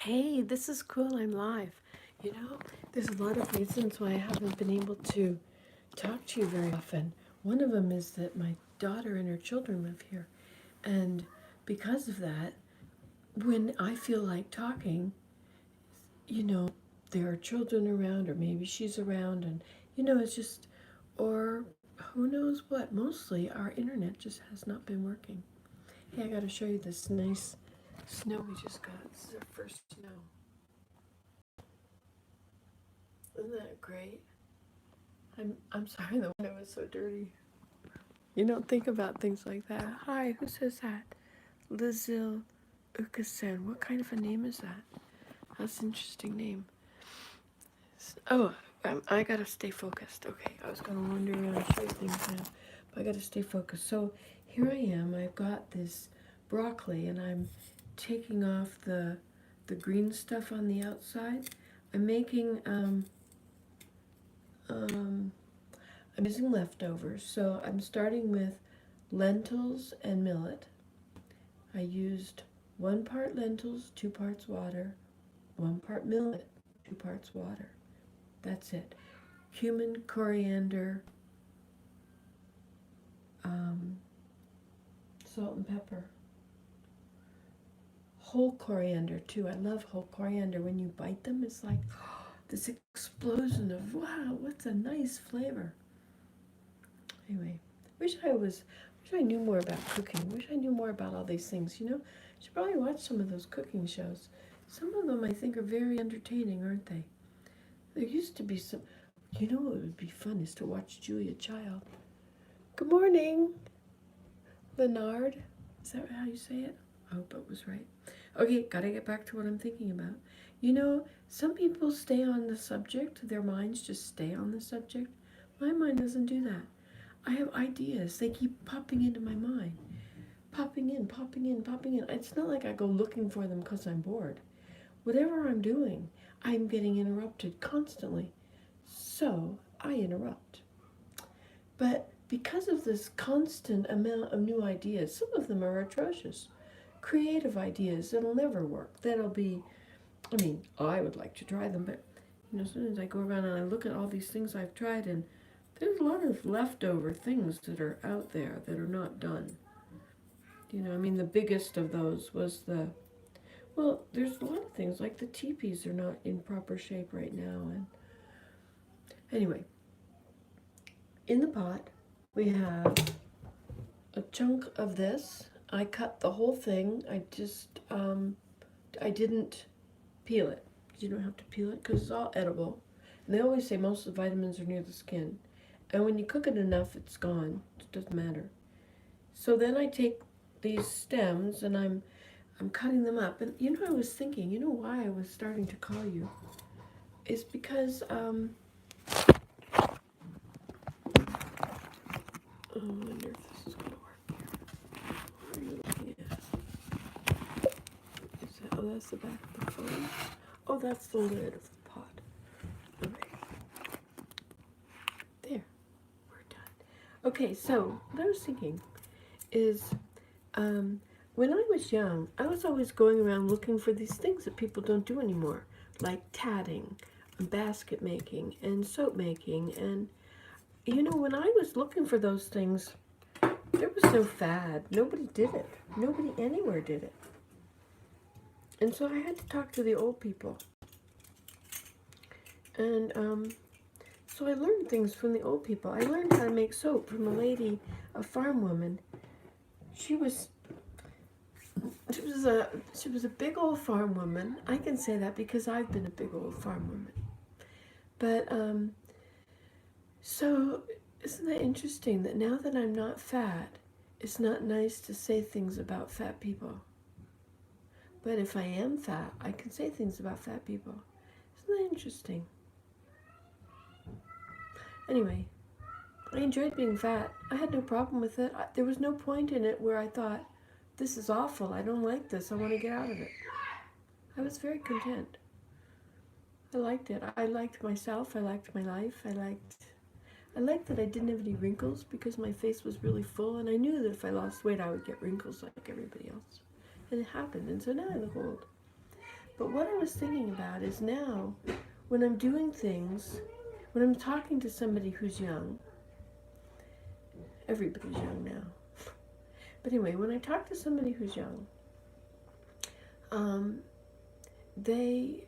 Hey, this is cool. I'm live. You know, there's a lot of reasons why I haven't been able to talk to you very often. One of them is that my daughter and her children live here. And because of that, when I feel like talking, you know, there are children around, or maybe she's around, and, it's just, or who knows what. Mostly our internet just has not been working. Hey, I got to show you this nice snow we just got. This is our first snow. Isn't that great? I'm sorry the window is so dirty. You don't think about things like that. Hi, who says that? Lizil Ukasen. What kind of a name is that? That's an interesting name. Oh, I gotta stay focused. Okay, I was gonna wander around and show you things now, but I gotta stay focused. So here I am. I've got this broccoli, and I'm taking off the green stuff on the outside. I'm making I'm using leftovers, so I'm starting with lentils and millet. I used 1 part lentils, 2 parts water, 1 part millet, 2 parts water. That's it. Cumin, coriander, salt and pepper. Whole coriander too. I love whole coriander. When you bite them, it's like this explosion of, wow, what's a nice flavor. Anyway, wish I knew more about cooking. Wish I knew more about all these things. Should probably watch some of those cooking shows. Some of them I think are very entertaining, aren't they? There used to be some. What would be fun is to watch Julia Child. Good morning, Leonard. Is that how you say it? I hope it was right. Okay, gotta get back to what I'm thinking about. Some people stay on the subject. Their minds just stay on the subject. My mind doesn't do that. I have ideas. They keep popping into my mind. Popping in, popping in, popping in. It's not like I go looking for them because I'm bored. Whatever I'm doing, I'm getting interrupted constantly. So I interrupt. But because of this constant amount of new ideas, some of them are atrocious. Creative ideas that'll never work. I would like to try them, but sometimes I go around and I look at all these things I've tried, and there's a lot of leftover things that are out there that are not done. The biggest of those was there's a lot of things, like the teepees are not in proper shape right now. And anyway, in the pot, we have a chunk of this. I cut the whole thing. I didn't peel it. You don't have to peel it because it's all edible. And they always say most of the vitamins are near the skin. And when you cook it enough, it's gone. It doesn't matter. So then I take these stems and I'm cutting them up. And I was thinking, why I was starting to call you? Is because, I wonder if this is going to work here. What are you looking at? Oh, that's the back of the phone. Oh, that's the lid of the pot. Okay. There. We're done. Okay, so what I was thinking is, when I was young, I was always going around looking for these things that people don't do anymore, like tatting, and basket making, and soap making. And, when I was looking for those things, there was no fad. Nobody did it. Nobody anywhere did it. And so I had to talk to the old people. And so I learned things from the old people. I learned how to make soap from a lady, a farm woman. She was a big old farm woman. I can say that because I've been a big old farm woman. But so isn't that interesting that now that I'm not fat, it's not nice to say things about fat people. But if I am fat, I can say things about fat people. Isn't that interesting? Anyway, I enjoyed being fat. I had no problem with it. There was no point in it where I thought, this is awful. I don't like this. I want to get out of it. I was very content. I liked it. I liked myself. I liked my life. I liked that I didn't have any wrinkles because my face was really full, and I knew that if I lost weight, I would get wrinkles like everybody else. And it happened, and so now I look old. But what I was thinking about is now, when I'm doing things, when I'm talking to somebody who's young, everybody's young now. But anyway, when I talk to somebody who's young, they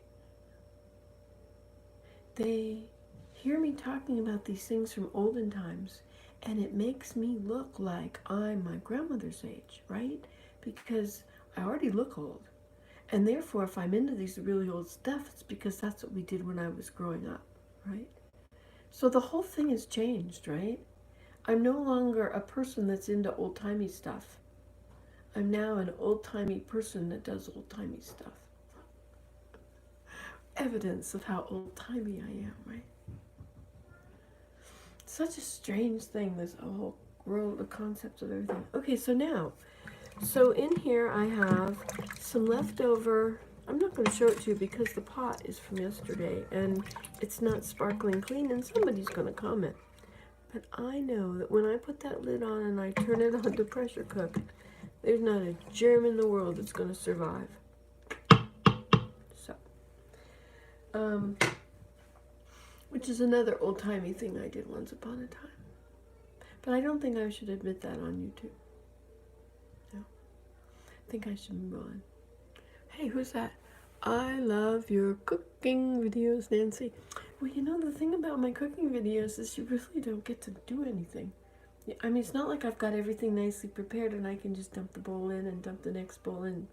hear me talking about these things from olden times, and it makes me look like I'm my grandmother's age, right? Because I already look old. And therefore, if I'm into these really old stuff, it's because that's what we did when I was growing up, right? So the whole thing has changed, right? I'm no longer a person that's into old-timey stuff. I'm now an old-timey person that does old-timey stuff. Evidence of how old-timey I am, right? Such a strange thing, this whole world, the concept of everything. Okay, so now, so in here I have some leftover. I'm not going to show it to you because the pot is from yesterday and it's not sparkling clean, and somebody's going to comment. But I know that when I put that lid on and I turn it on to pressure cook, there's not a germ in the world that's going to survive. So, which is another old-timey thing I did once upon a time. But I don't think I should admit that on YouTube. No. I think I should move on. Hey, who's that? I love your cooking videos, Nancy. Well, you know, the thing about my cooking videos is you really don't get to do anything. I mean, it's not like I've got everything nicely prepared and I can just dump the bowl in and dump the next bowl in.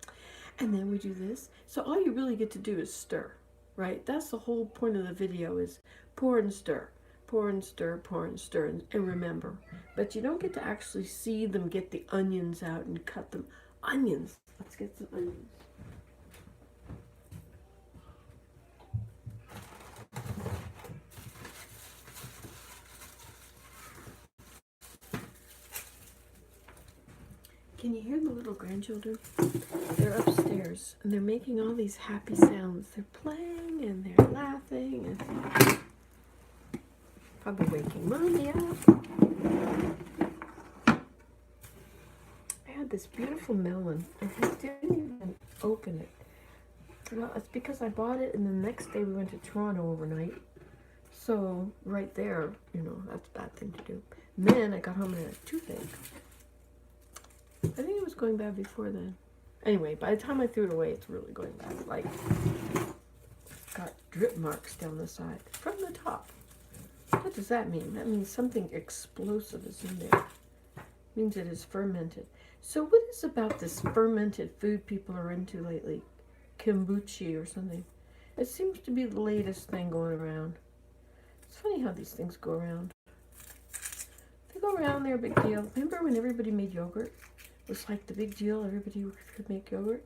And then we do this. So all you really get to do is stir, right? That's the whole point of the video, is pour and stir. Pour and stir, pour and stir, and remember. But you don't get to actually see them get the onions out and cut them. Onions! Let's get some onions. Can you hear the little grandchildren? They're upstairs and they're making all these happy sounds. They're playing and they're laughing and probably waking Mommy up. I had this beautiful melon and I didn't even open it. Well, it's because I bought it and the next day we went to Toronto overnight. So right there, you know, that's a bad thing to do. And then I got home and had a toothache. I think it was going bad before then. Anyway, by the time I threw it away, it's really going bad. Like, it's got drip marks down the side from the top. What does that mean? That means something explosive is in there. It means it is fermented. So what is about this fermented food people are into lately? Kombucha or something. It seems to be the latest thing going around. It's funny how these things go around. They go around, they're a big deal. Remember when everybody made yogurt? It was like the big deal. Everybody could make yogurt.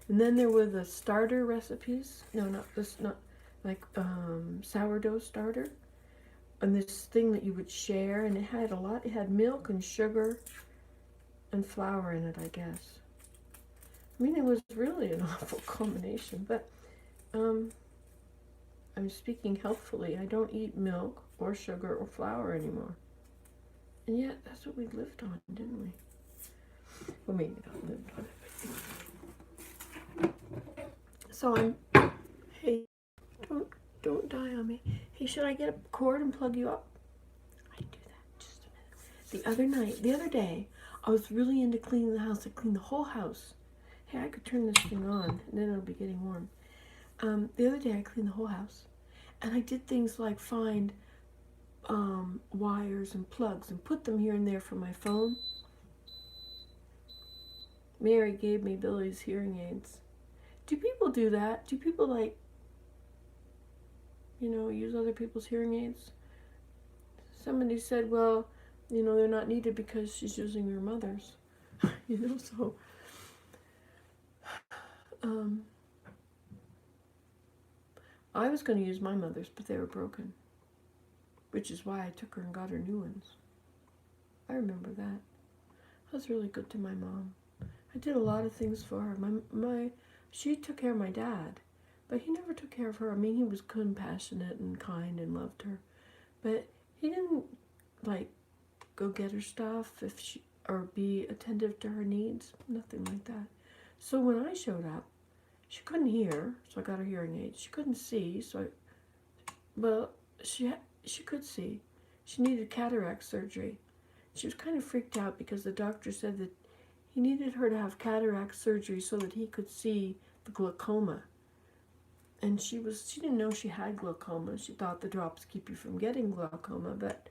And then there were the starter recipes. No, not this, not like sourdough starter. And this thing that you would share, and it had a lot. It had milk and sugar and flour in it, I guess. I mean, it was really an awful combination. But I'm speaking healthfully. I don't eat milk or sugar or flour anymore. And yet, that's what we lived on, didn't we? Well, maybe not lived on it. So hey, don't die on me. Hey, should I get a cord and plug you up? I do that just a minute. The other day, I was really into cleaning the house. I cleaned the whole house. Hey, I could turn this thing on and then it'll be getting warm. The other day I cleaned the whole house. And I did things like find wires and plugs and put them here and there for my phone. Mary gave me Billy's hearing aids. Do people do that? Do people, like, you know, use other people's hearing aids? Somebody said, well, you know, they're not needed because she's using her mother's. You know, so I was going to use my mother's, but they were broken, which is why I took her and got her new ones. I remember that. I was really good to my mom. I did a lot of things for her. She took care of my dad, but he never took care of her. I mean, he was compassionate and kind and loved her, but he didn't, like, go get her stuff or be attentive to her needs. Nothing like that. So when I showed up, She couldn't hear, so I got her hearing aids. She couldn't see, well, she could see. She needed cataract surgery. She was kind of freaked out because the doctor said that he needed her to have cataract surgery so that he could see the glaucoma. And she didn't know she had glaucoma. She thought the drops keep you from getting glaucoma, but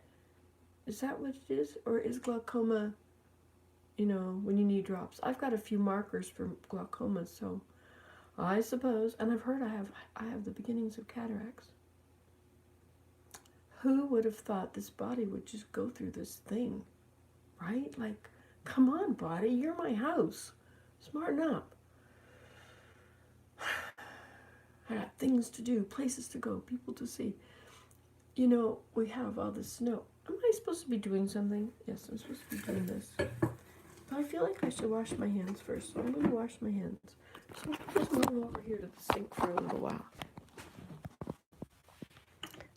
is that what it is? Or is glaucoma, when you need drops? I've got a few markers for glaucoma, so I suppose, and I've heard I have the beginnings of cataracts. Who would have thought this body would just go through this thing, right? Like, come on, body, you're my house. Smarten up. I got things to do, places to go, people to see. We have all this snow. Am I supposed to be doing something? Yes, I'm supposed to be doing this. But I feel like I should wash my hands first, so I'm going to wash my hands. So I'll just move over here to the sink for a little while.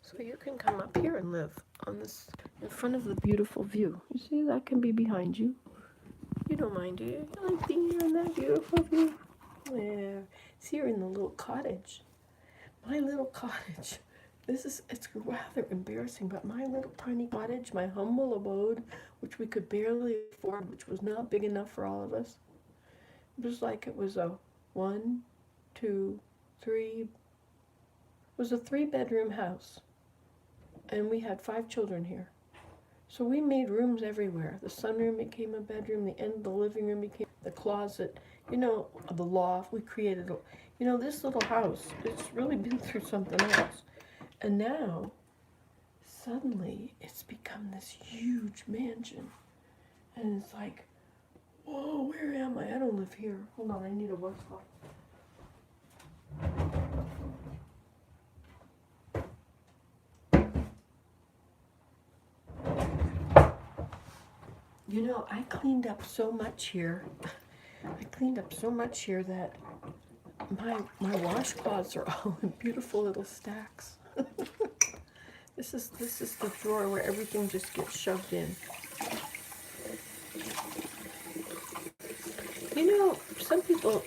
So you can come up here and live on this, in front of the beautiful view. You see, that can be behind you. You don't mind, do you? You like being here in that beautiful view? Yeah. See, you're in the little cottage. My little cottage. It's rather embarrassing, but my little tiny cottage, my humble abode, which we could barely afford, which was not big enough for all of us. It was like it was a 1, 2, 3. It was a 3-bedroom house. And we had 5 children here. So we made rooms everywhere. The sunroom became a bedroom, the end of the living room became the closet, the loft. We created, this little house, it's really been through something else. And now, suddenly, it's become this huge mansion. And it's like, whoa, where am I? I don't live here. Hold on, I need a washcloth. I cleaned up so much here. That my washcloths are all in beautiful little stacks. This is the drawer where everything just gets shoved in. Some people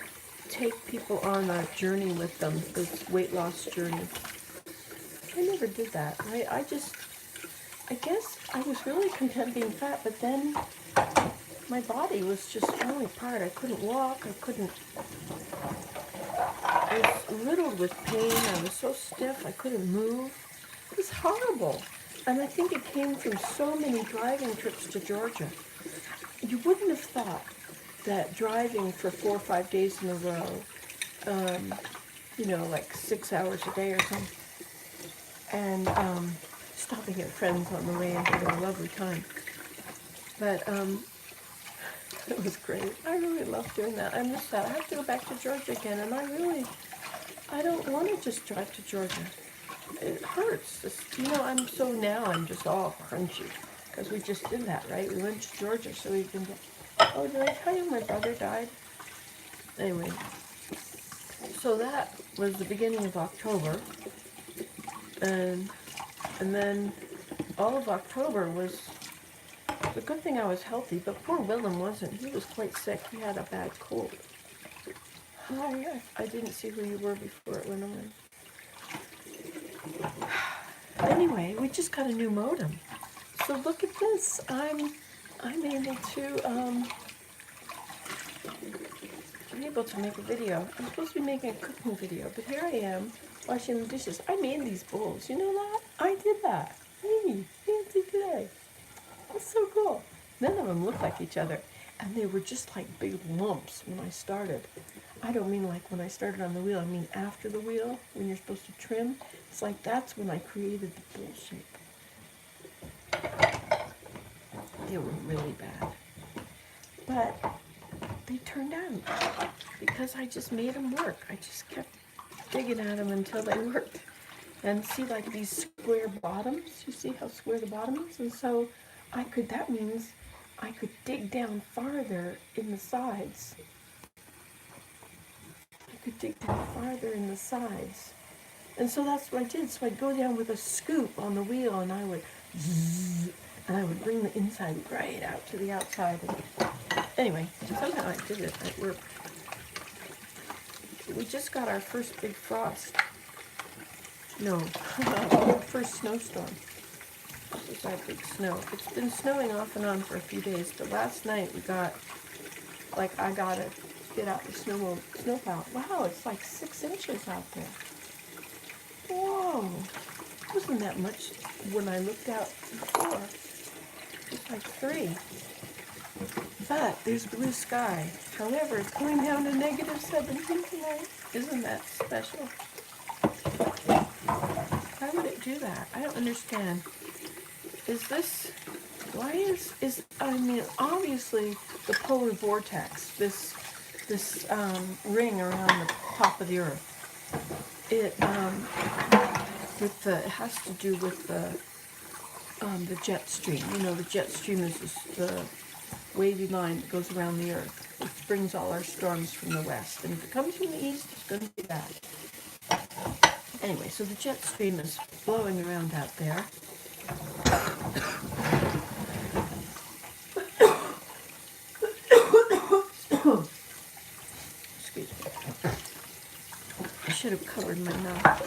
take people on a journey with them, this weight loss journey. I never did that. I guess I was really content being fat, but then my body was just falling apart. I couldn't walk. I was riddled with pain. I was so stiff. I couldn't move. It was horrible. And I think it came from so many driving trips to Georgia. You wouldn't have thought that driving for 4 or 5 days in a row, like 6 hours a day or something, and stopping at friends on the way and having a lovely time. But it was great. I really loved doing that. I miss that. I have to go back to Georgia again, and I don't want to just drive to Georgia. It hurts. I'm just all crunchy, because we just did that, right? We went to Georgia, so we've been, did I tell you my brother died? Anyway, so that was the beginning of October, and then all of October was, the good thing I was healthy, but poor Willem wasn't. He was quite sick. He had a bad cold. Hi, I didn't see who you were before it went on. Anyway, we just got a new modem. So look at this. I'm able to make a video. I'm supposed to be making a cooking video, but here I am washing the dishes. I made these bowls. You know that? I did that. Hey, fancy today. That's so cool. None of them look like each other. And they were just like big lumps when I started. I don't mean like when I started on the wheel. I mean after the wheel, when you're supposed to trim. It's like that's when I created the bowl shape. They were really bad. But they turned out because I just made them work. I just kept digging at them until they worked. And see, like these square bottoms, you see how square the bottom is? And so that means I could dig down farther in the sides. And so that's what I did. So I'd go down with a scoop on the wheel, and I would zzz, and I would bring the inside right out to the outside. And anyway, somehow I did it. It worked. We just got our first big frost. No, first snowstorm. This is our big snow. It's been snowing off and on for a few days, but last night we got, like, I got to get out the snowplow. Wow, it's like 6 inches out there. Whoa, wasn't that much when I looked out before. It's like 3. But there's blue sky. However, it's going down to -17 tonight. Isn't that special? Why would it do that? I don't understand. Is this, why is I mean, obviously the polar vortex, this ring around the top of the earth, it it has to do with the jet stream. You know, the jet stream is the wavy line that goes around the earth, which brings all our storms from the west. And if it comes from the east, it's going to be that. Anyway, so the jet stream is blowing around out there. Excuse me. I should have covered my mouth.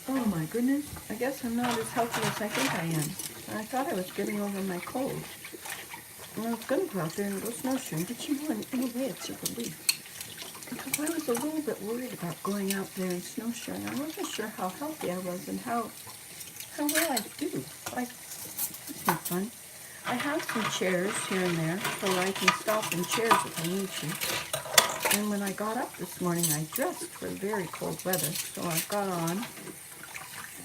Oh my goodness, I guess I'm not as healthy as I think I am. I thought I was getting over my cold. And I was going to go out there and go snowshoeing, but you know, in a way it's a relief. Because I was a little bit worried about going out there and snowshoeing. I wasn't sure how healthy I was and how well I do. Like, it's not fun. I have some chairs here and there, so I can stop in chairs if I need to. And when I got up this morning, I dressed for very cold weather. So I've got on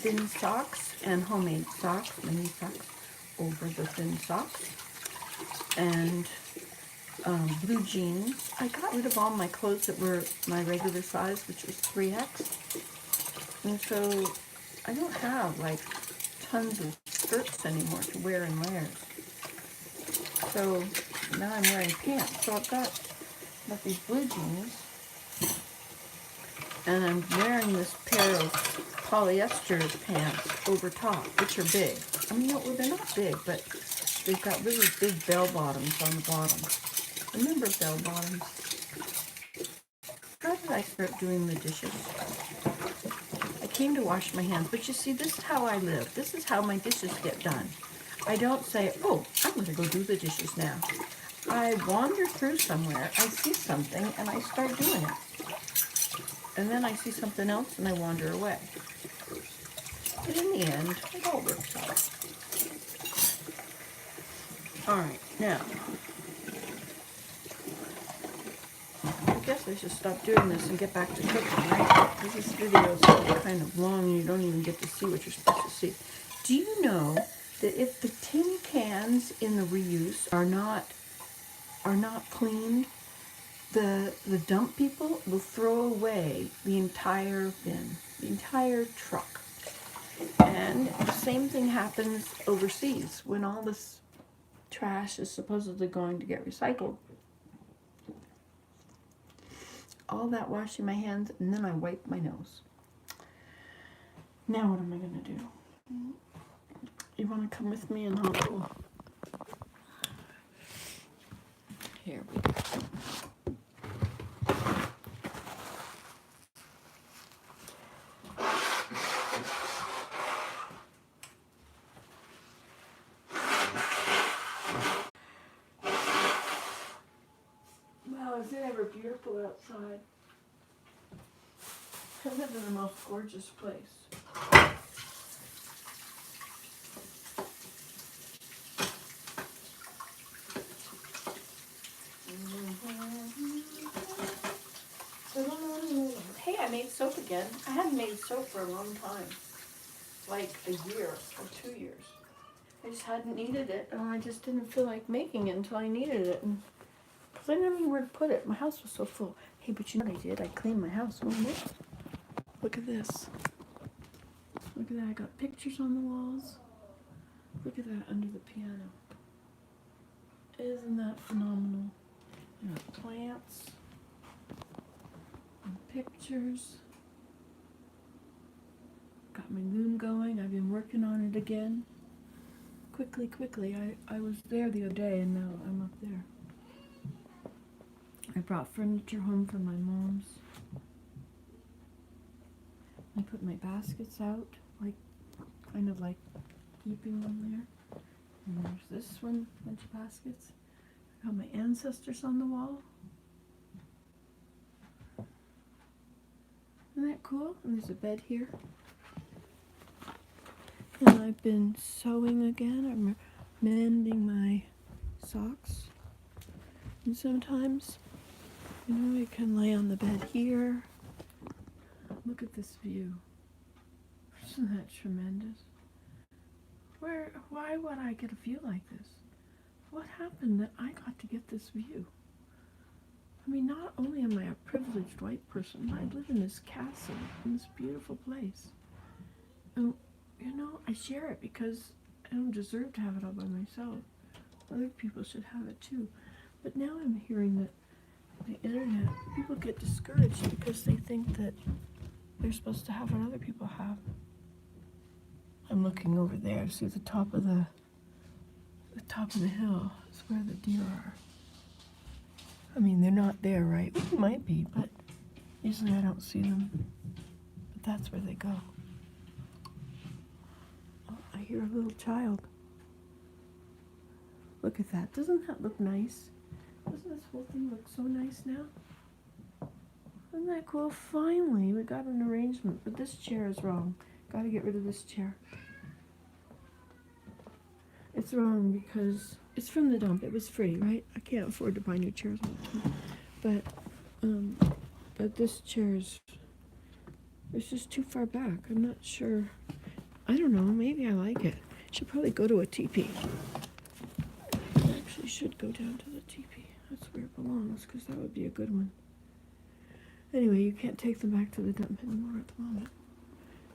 thin socks and homemade socks, mini socks, over the thin socks. And blue jeans. I got rid of all my clothes that were my regular size, which was 3X. And so I don't have like tons of skirts anymore to wear in layers. So now I'm wearing pants. So I've got these blue jeans, and I'm wearing this pair of polyester pants over top, which are big. I mean, no, they're not big, but they've got really big bell bottoms on the bottom. Remember bell bottoms? How did I start doing the dishes? I came to wash my hands, but you see, this is how I live. This is how my dishes get done. I don't say, oh, I'm going to go do the dishes now. I wander through somewhere, I see something, and I start doing it. And then I see something else, and I wander away. But in the end, it all works out. All right, now, I guess I should stop doing this and get back to cooking, right? Because this video is kind of long, and you don't even get to see what you're supposed to see. Do you know that if the tin cans in the reuse are not cleaned, the dump people will throw away the entire bin, the entire truck. And the same thing happens overseas when all this trash is supposedly going to get recycled. All that washing my hands, and then I wipe my nose. Now what am I going to do? You want to come with me and help me? Here we go. Wow, is it ever beautiful outside? I live in the most gorgeous place. Hey, I made soap again. I hadn't made soap for a long time. Like a year or 2 years. I just hadn't needed it, and I just didn't feel like making it until I needed it. Because I didn't know where to put it. My house was so full. Hey, but you know what I did? I cleaned my house. Oh, look at this. Look at that. I got pictures on the walls. Look at that under the piano. Isn't that phenomenal? I got plants and pictures. Got my loom going. I've been working on it again. quickly. I was there the other day, and now I'm up there. I brought furniture home from my mom's. I put my baskets out, like, kind of like keeping them there. And there's this one, bunch of baskets. I got my ancestors on the wall. Isn't that cool? And there's a bed here. And I've been sewing again. I'm mending my socks. And sometimes, you know, I can lay on the bed here. Look at this view. Isn't that tremendous? Why would I get a view like this? What happened that I got to get this view? I mean, not only am I a privileged white person, I live in this castle, in this beautiful place. And, you know, I share it because I don't deserve to have it all by myself. Other people should have it too. But now I'm hearing that the internet, people get discouraged because they think that they're supposed to have what other people have. I'm looking over there to see the top of the hill. Is where the deer are. I mean, they're not there, right? Well, they might be, but usually I don't see them. But that's where they go. Oh, I hear a little child. Look at that. Doesn't that look nice? Doesn't this whole thing look so nice now? Isn't that cool? Finally, we got an arrangement, but this chair is wrong. Gotta get rid of this chair. It's wrong because it's from the dump. It was free, right? I can't afford to buy new chairs all the time. But this chair it's just too far back. I'm not sure. I don't know. Maybe I like it. Should probably go to a teepee. I actually should go down to the teepee. That's where it belongs, because that would be a good one. Anyway, you can't take them back to the dump anymore at the moment.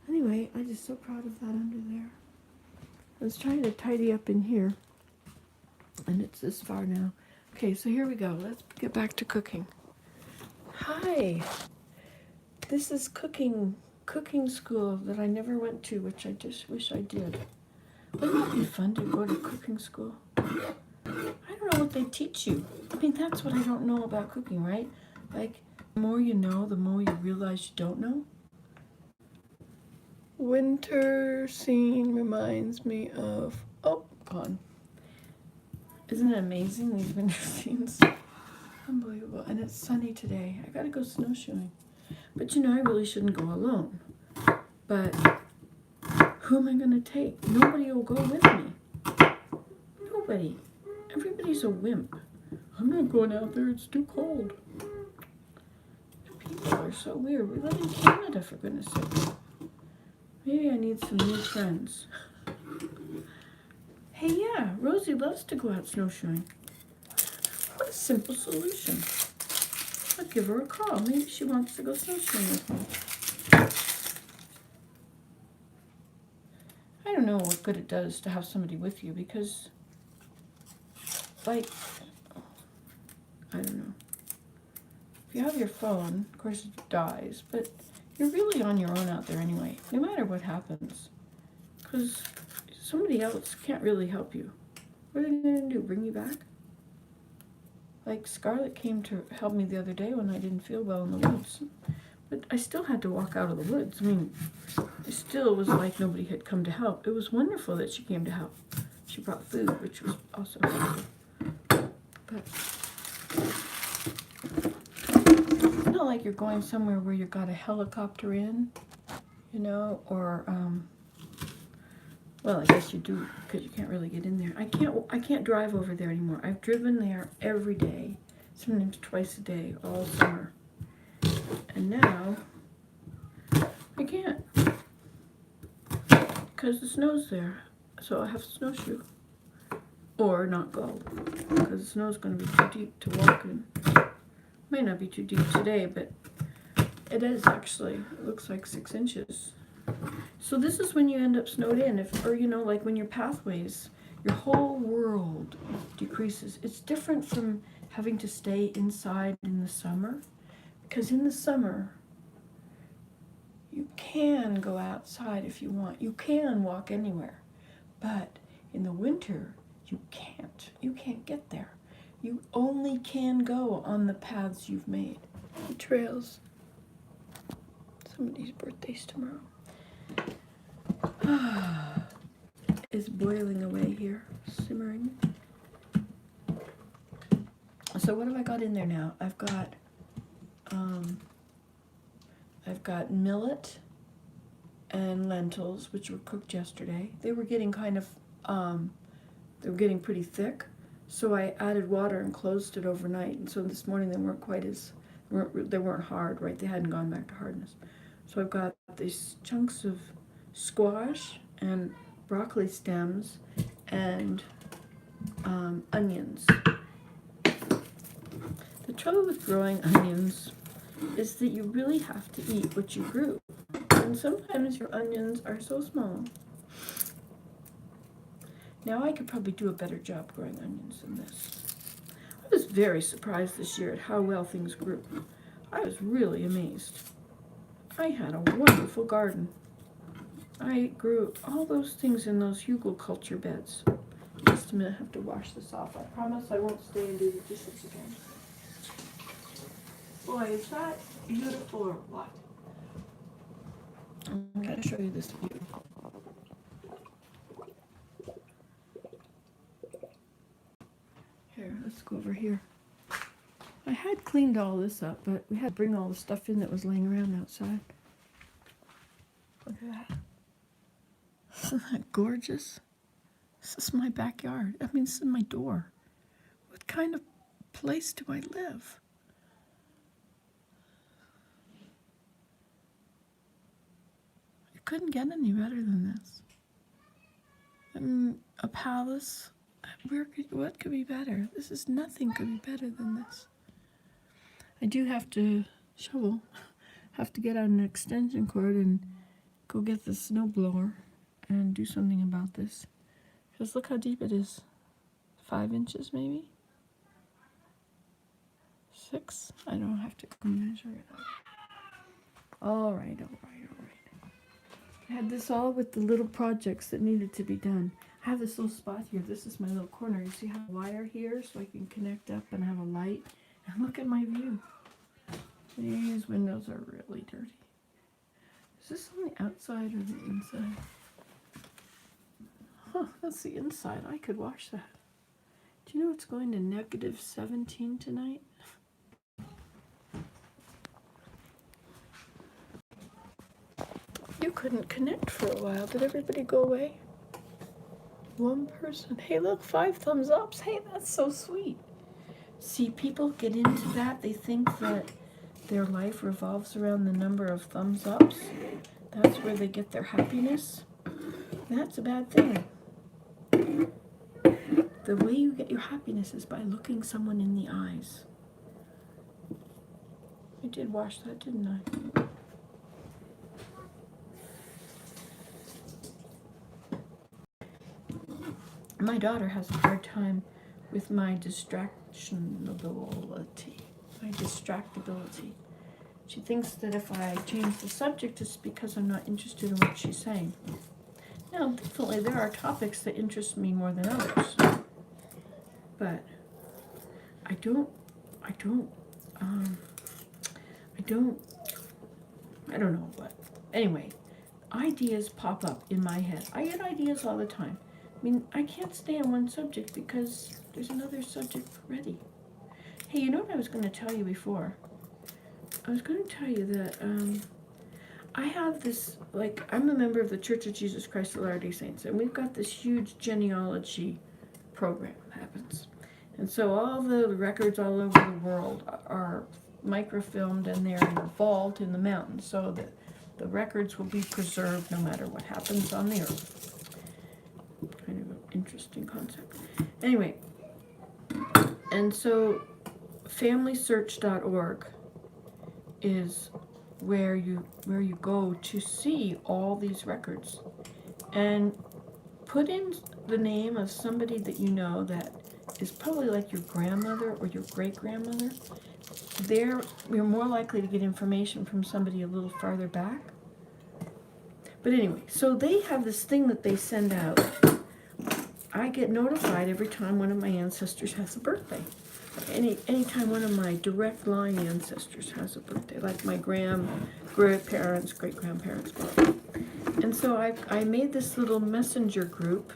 Anyway, I'm just so proud of that under there. I was trying to tidy up in here, and it's this far now. Okay, so here we go. Let's get back to cooking. Hi. This is cooking school that I never went to, which I just wish I did. Wouldn't it be fun to go to cooking school? I don't know what they teach you. I mean, that's what I don't know about cooking, right? Like, the more you know, the more you realize you don't know. Winter scene reminds me of, gone. Isn't it amazing, these winter scenes? Unbelievable. And it's sunny today. I gotta go snowshoeing. But you know, I really shouldn't go alone. But who am I gonna take? Nobody will go with me. Nobody. Everybody's a wimp. I'm not going out there, it's too cold. People are so weird. We live in Canada, for goodness sake. Maybe I need some new friends. Hey, yeah, Rosie loves to go out snowshoeing. What a simple solution. I'll give her a call. Maybe she wants to go snowshoeing with me. I don't know what good it does to have somebody with you because, like, I don't know. If you have your phone, of course it dies, but you're really on your own out there anyway, no matter what happens. Because somebody else can't really help you. What are they going to do, bring you back? Like Scarlett came to help me the other day when I didn't feel well in the woods. But I still had to walk out of the woods. I mean, it still was like nobody had come to help. It was wonderful that she came to help. She brought food, which was also helpful. But it's not like you're going somewhere where you've got a helicopter in, you know, or, well, I guess you do, because you can't really get in there. I can't drive over there anymore. I've driven there every day, sometimes twice a day, all summer. And now, I can't, because the snow's there. So I have to snowshoe, or not go, because the snow's going to be too deep to walk in. Might not be too deep today, but it is actually. It looks like 6 inches. So this is when you end up snowed in, or you know, like when your pathways, your whole world decreases. It's different from having to stay inside in the summer, because in the summer, you can go outside if you want. You can walk anywhere, but In the winter, you can't. You can't get there. You only can go on the paths you've made. The trails. Somebody's birthday's tomorrow. It's boiling away here, simmering. So what have I got in there now? I've got millet and lentils, which were cooked yesterday. They were getting kind of, they were getting pretty thick, so I added water and closed it overnight. And so this morning they weren't quite as, they weren't hard, right? They hadn't gone back to hardness. So I've got these chunks of squash and broccoli stems and onions. The trouble with growing onions is that you really have to eat what you grew. And sometimes your onions are so small. Now I could probably do a better job growing onions than this. I was very surprised this year at how well things grew. I was really amazed. I had a wonderful garden. I grew all those things in those hugelkultur beds. Just a minute, I have to wash this off. I promise I won't stay and do the dishes again. Boy, is that beautiful or what? I'm going to show you this view. Here, let's go over here. I had cleaned all this up, but we had to bring all the stuff in that was laying around outside. Look at that. Isn't that gorgeous? This is my backyard. I mean, this is my door. What kind of place do I live? You couldn't get any better than this. A palace. What could be better? This is nothing could be better than this. I do have to shovel. Have to get out an extension cord and go get the snowblower and do something about this. Because look how deep it is. 5 inches maybe? 6? I don't have to measure it up. All right. I had this all with the little projects that needed to be done. I have this little spot here. This is my little corner. You see how I have a wire here so I can connect up and have a light. And look at my view. These windows are really dirty. Is this on the outside or the inside? Huh, that's the inside. I could wash that. Do you know it's going to -17 tonight? You couldn't connect for a while. Did everybody go away? One person. Hey, look, 5 thumbs ups. Hey, that's so sweet. See, people get into that. They think that their life revolves around the number of thumbs ups. That's where they get their happiness. That's a bad thing. The way you get your happiness is by looking someone in the eyes. I did wash that, didn't I? My daughter has a hard time with my distractibility. She thinks that if I change the subject, it's because I'm not interested in what she's saying. Now, definitely there are topics that interest me more than others, but I don't know what. Anyway, ideas pop up in my head. I get ideas all the time. I mean, I can't stay on one subject because there's another subject ready. Hey, you know what I was going to tell you before? I was going to tell you that I have this, I'm a member of the Church of Jesus Christ of Latter-day Saints, and we've got this huge genealogy program that happens. And so all the records all over the world are microfilmed, and they're in a vault in the mountains, so that the records will be preserved no matter what happens on the earth. Kind of an interesting concept. Anyway, and so FamilySearch.org is where you go to see all these records, and put in the name of somebody that you know that is probably like your grandmother or your great-grandmother. There, you're more likely to get information from somebody a little farther back. But anyway, so they have this thing that they send out I get notified every time one of my ancestors has a birthday. Anytime one of my direct line ancestors has a birthday, like my grandparents, great-grandparents. And so I made this little messenger group,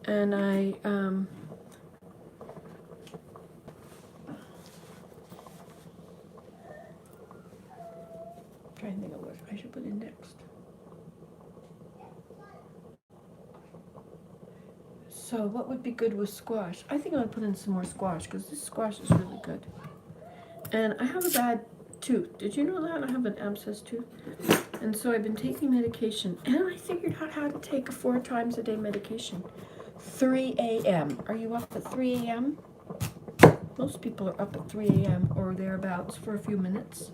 and trying to think of what I should put in next. So what would be good with squash? I think I'll put in some more squash, because this squash is really good. And I have a bad tooth. Did you know that? I have an abscess tooth. And so I've been taking medication, and I figured out how to take a 4 times a day medication. 3 a.m. Are you up at 3 a.m.? Most people are up at 3 a.m. or thereabouts for a few minutes.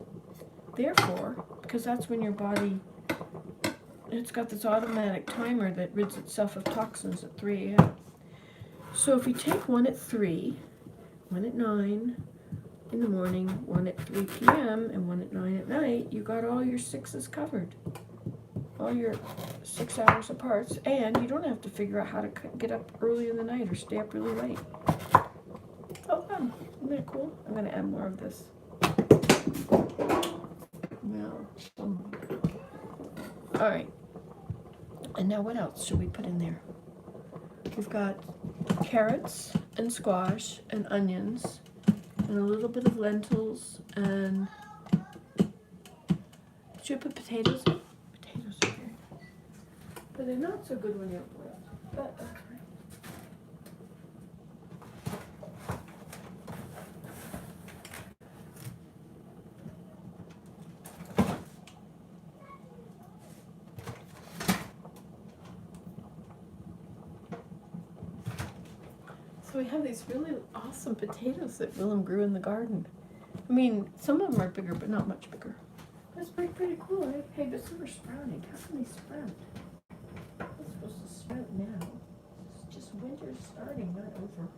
Therefore, because that's when your body, it's got this automatic timer that rids itself of toxins at 3 a.m. So if you take one at 3, one at 9 in the morning, one at 3 p.m., and one at 9 at night, you got all your 6s covered. All your 6 hours apart, and you don't have to figure out how to get up early in the night or stay up really late. Oh, fun. Isn't that cool? I'm going to add more of this. Well, all right. And now what else should we put in there? We've got carrots and squash and onions and a little bit of lentils, and should we put potatoes in? Potatoes are here. But they're not so good when they're boiled. But that's right. So we have these really awesome potatoes that Willem grew in the garden. I mean, some of them are bigger, but not much bigger. That's pretty cool, right? Hey, but some are sprouting. How can they sprout? It's supposed to sprout now. It's just winter's starting, not over.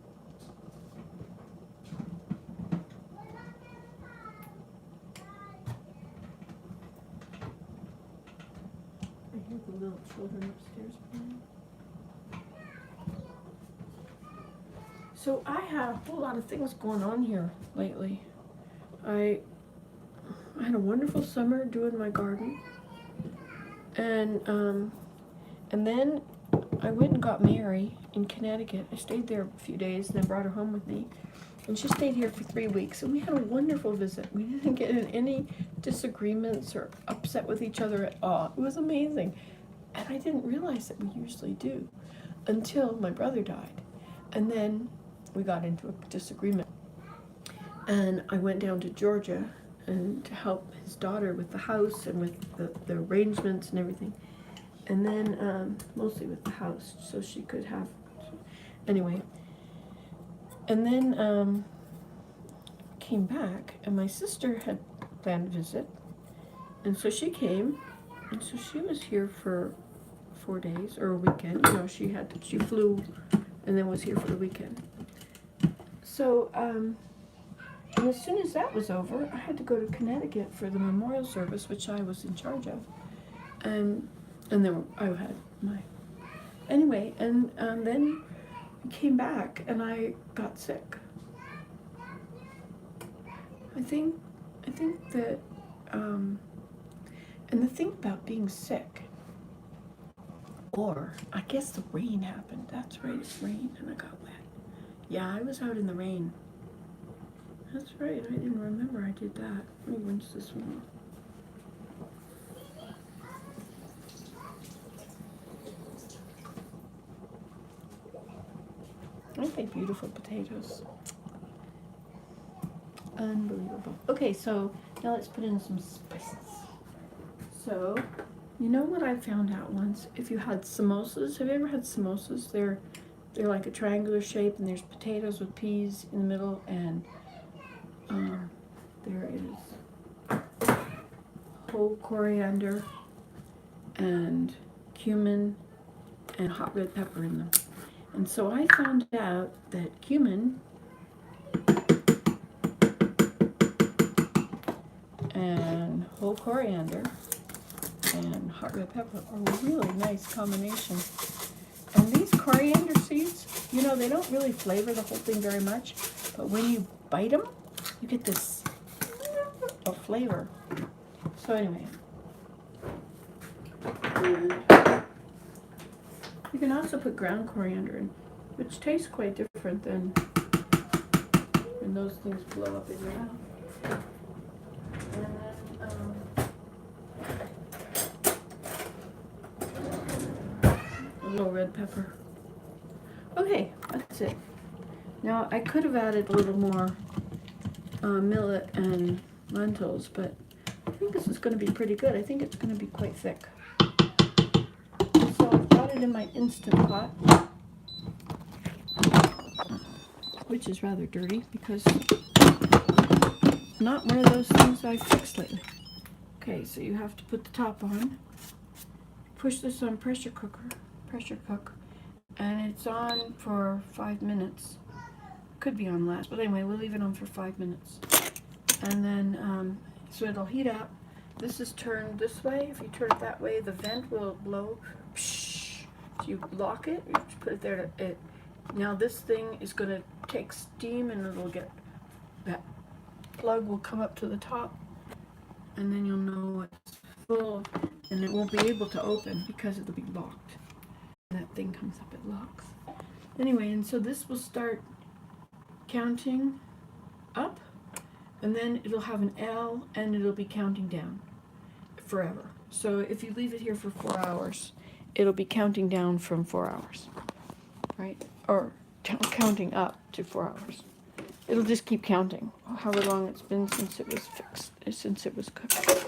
I hear the little children upstairs playing. So I had a whole lot of things going on here lately. I had a wonderful summer doing my garden, and then I went and got Mary in Connecticut. I stayed there a few days, and I brought her home with me, and she stayed here for 3 weeks, and we had a wonderful visit. We didn't get in any disagreements or upset with each other at all. It was amazing, and I didn't realize that we usually do until my brother died, and then we got into a disagreement, and I went down to Georgia and to help his daughter with the house and with the arrangements and everything, and then mostly with the house, so she could have, anyway, and then came back, and my sister had planned a visit, and so she came, and so she was here for 4 days or a weekend. You know, she flew and then was here for the weekend. So, and as soon as that was over, I had to go to Connecticut for the memorial service, which I was in charge of. And then I had my, anyway, and then I came back and I got sick. I think that, and the thing about being sick, or I guess the rain happened. That's right, it rained and I got wet. Yeah, I was out in the rain. That's right, I didn't remember I did that. Let me rinse this one off. Aren't they beautiful potatoes? Unbelievable. Okay, so now let's put in some spices. So, you know what I found out once? If you had samosas, have you ever had samosas? They're like a triangular shape, and there's potatoes with peas in the middle, and there is whole coriander and cumin and hot red pepper in them. And so I found out that cumin and whole coriander and hot red pepper are a really nice combination. And these coriander seeds, you know, they don't really flavor the whole thing very much, but when you bite them, you get this flavor. So anyway, you can also put ground coriander in, which tastes quite different than when those things blow up in your mouth. And then a little red pepper. Okay, that's it. Now I could have added a little more millet and lentils, but I think this is going to be pretty good. I think it's going to be quite thick. So I've got it in my Instant Pot, which is rather dirty because it's not one of those things I've fixed lately. Okay, so you have to put the top on, push this on pressure cook, and it's on for 5 minutes. Could be on less, but anyway, we'll leave it on for 5 minutes. And then, so it'll heat up. This is turned this way. If you turn it that way, the vent will blow. Psh. So you lock it, you just put it there to it. Now this thing is going to take steam and it'll get, that plug will come up to the top, and then you'll know it's full, and it won't be able to open because it'll be locked. When that thing comes up, it locks. Anyway, and so this will start counting up, and then it'll have an L and it'll be counting down forever. So if you leave it here for 4 hours, it'll be counting down from 4 hours, right? Or counting up to 4 hours. It'll just keep counting however long it's been since it was fixed, since it was cooked.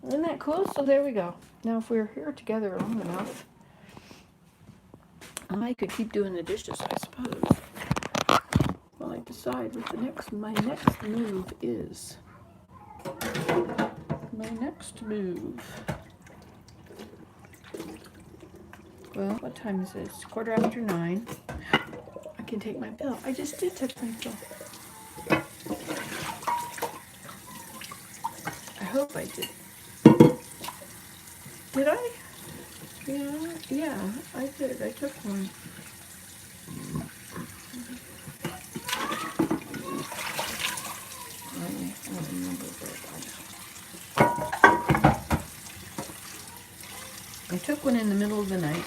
Isn't that cool? So there we go. Now if we're here together long enough, I could keep doing the dishes, I suppose. Well, I decide what my next move is. My next move. Well, what time is it? It's 9:15. I can take my pill. I just did take my pill. I hope I did. Did I? Yeah, I did. I took one. I don't remember very well. I took one in the middle of the night,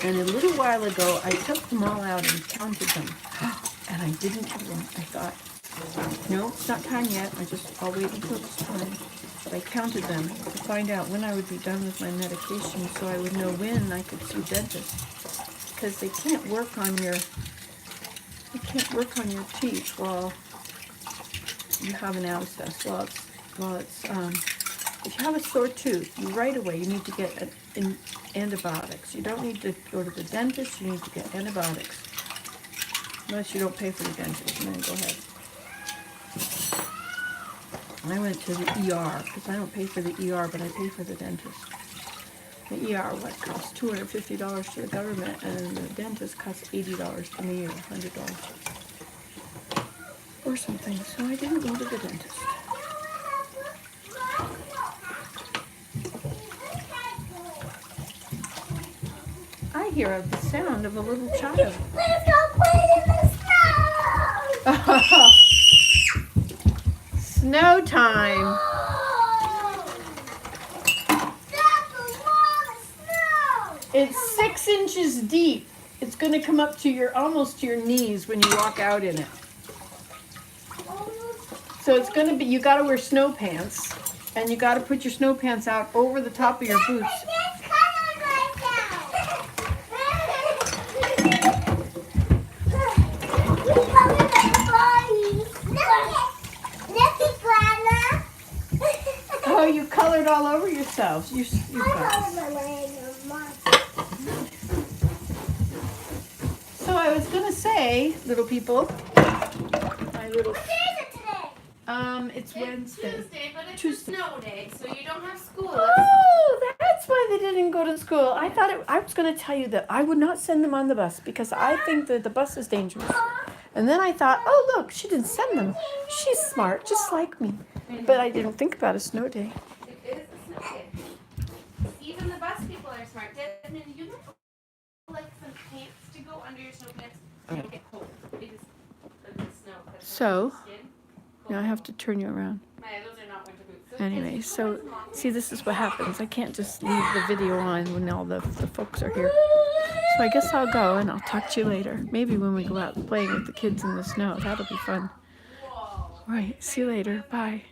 and a little while ago I took them all out and counted them, and I didn't kill them. I thought, no, it's not time yet. I'll wait until it's time. But I counted them to find out when I would be done with my medication, so I would know when I could see dentists, because they can't work on your teeth while you have an abscess. If you have a sore tooth, right away you need to get antibiotics. You don't need to go to the dentist. You need to get antibiotics, unless you don't pay for the dentist. And then go ahead. I went to the ER because I don't pay for the ER, but I pay for the dentist. The ER costs $250 to the government, and the dentist costs $80 to me, or $100 or something. So I didn't go to the dentist. I hear the sound of a little child. Let's go play in the snow! Snow time! That's a lot of snow! It's 6 inches deep. It's going to come up to almost to your knees when you walk out in it. So it's going to be, you got to wear snow pants, and you got to put your snow pants out over the top of your boots. Oh, you colored all over yourselves. You guys. So I was going to say, little people, my little... It's Wednesday. Tuesday, but it's Tuesday. a snow day, so you don't have school. Oh, that's why they didn't go to school. I was going to tell you that I would not send them on the bus because I think that the bus is dangerous. And then I thought, oh, look, she didn't send them. She's smart, just like me. But I didn't think about a snow day. It is a snow day. Even the bus people are smart. Desmond, you know, like some paint So you don't get cold. Because of the snow cuts So, into your skin. now I have to turn you around. My those are not winter boots. So Anyway, it's so as long as see, this is what happens. I can't just leave the video on when all the folks are here. So I guess I'll go and I'll talk to you later. Maybe when we go out playing with the kids in the snow. That'll be fun. Whoa. All right, see you later. Bye.